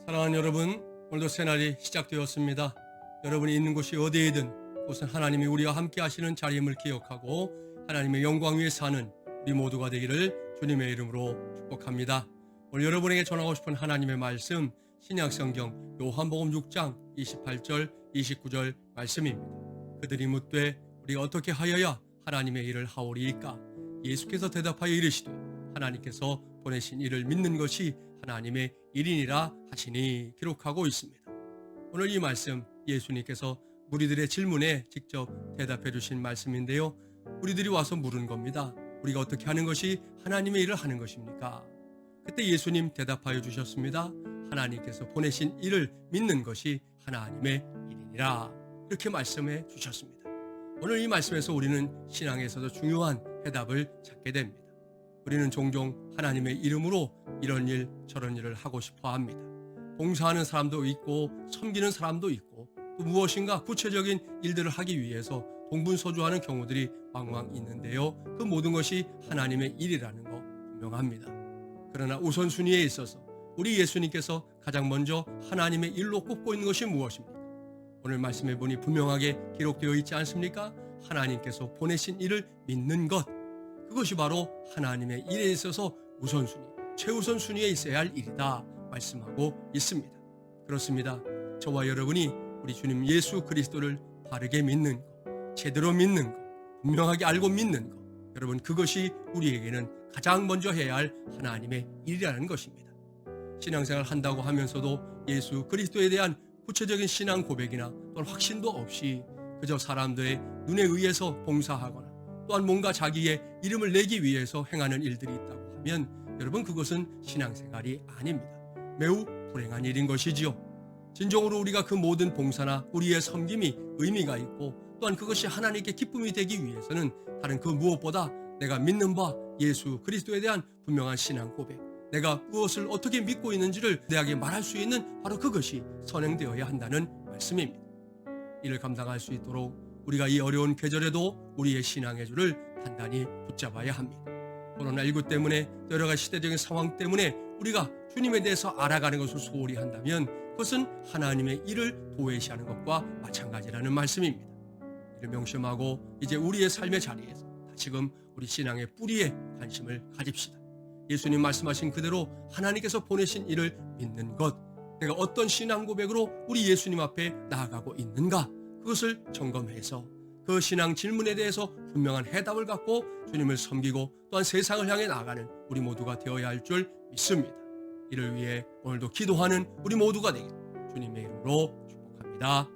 사랑하는 여러분, 오늘도 새날이 시작되었습니다. 여러분이 있는 곳이 어디이든 그곳은 하나님이 우리와 함께 하시는 자리임을 기억하고 하나님의 영광 위에 사는 우리 모두가 되기를 주님의 이름으로 축복합니다. 오늘 여러분에게 전하고 싶은 하나님의 말씀, 신약성경 요한복음 6장 28절 29절 말씀입니다. 그들이 묻되 우리가 어떻게 하여야 하나님의 일을 하오리이까? 예수께서 대답하여 이르시되 하나님께서 보내신 이를 믿는 것이 하나님의 일이니라 하시니 기록하고 있습니다. 오늘 이 말씀 예수님께서 무리들의 질문에 직접 대답해 주신 말씀인데요. 무리들이 와서 물은 겁니다. 우리가 어떻게 하는 것이 하나님의 일을 하는 것입니까? 그때 예수님 대답하여 주셨습니다. 하나님께서 보내신 이를 믿는 것이 하나님의 일이니라. 이렇게 말씀해 주셨습니다. 오늘 이 말씀에서 우리는 신앙에서도 중요한 해답을 찾게 됩니다. 우리는 종종 하나님의 이름으로 이런 일 저런 일을 하고 싶어 합니다. 봉사하는 사람도 있고 섬기는 사람도 있고 또 무엇인가 구체적인 일들을 하기 위해서 동분서주하는 경우들이 왕왕 있는데요. 그 모든 것이 하나님의 일이라는 거 분명합니다. 그러나 우선순위에 있어서 우리 예수님께서 가장 먼저 하나님의 일로 꼽고 있는 것이 무엇입니까? 오늘 말씀해 보니 분명하게 기록되어 있지 않습니까? 하나님께서 보내신 일을 믿는 것, 그것이 바로 하나님의 일에 있어서 우선순위, 최우선 순위에 있어야 할 일이다 말씀하고 있습니다. 그렇습니다. 저와 여러분이 우리 주님 예수 그리스도를 바르게 믿는 것, 제대로 믿는 것, 분명하게 알고 믿는 것, 여러분 그것이 우리에게는 가장 먼저 해야 할 하나님의 일이라는 것입니다. 신앙생활 한다고 하면서도 예수 그리스도에 대한 구체적인 신앙 고백이나 또는 확신도 없이 그저 사람들의 눈에 의해서 봉사하거나 또한 뭔가 자기의 이름을 내기 위해서 행하는 일들이 있다고 하면 여러분 그것은 신앙생활이 아닙니다. 매우 불행한 일인 것이지요. 진정으로 우리가 그 모든 봉사나 우리의 섬김이 의미가 있고 또한 그것이 하나님께 기쁨이 되기 위해서는 다른 그 무엇보다 내가 믿는 바 예수 그리스도에 대한 분명한 신앙 고백, 내가 무엇을 어떻게 믿고 있는지를 내게 말할 수 있는 바로 그것이 선행되어야 한다는 말씀입니다. 이를 감당할 수 있도록 우리가 이 어려운 계절에도 우리의 신앙의 줄을 단단히 붙잡아야 합니다. 코로나19 때문에 여러 가지 시대적인 상황 때문에 우리가 주님에 대해서 알아가는 것을 소홀히 한다면 그것은 하나님의 일을 도외시하는 것과 마찬가지라는 말씀입니다. 이를 명심하고 이제 우리의 삶의 자리에서 다시금 우리 신앙의 뿌리에 관심을 가집시다. 예수님 말씀하신 그대로 하나님께서 보내신 일을 믿는 것, 내가 어떤 신앙 고백으로 우리 예수님 앞에 나아가고 있는가, 그것을 점검해서 그 신앙 질문에 대해서 분명한 해답을 갖고 주님을 섬기고 또한 세상을 향해 나아가는 우리 모두가 되어야 할 줄 믿습니다. 이를 위해 오늘도 기도하는 우리 모두가 되길 주님의 이름으로 축복합니다.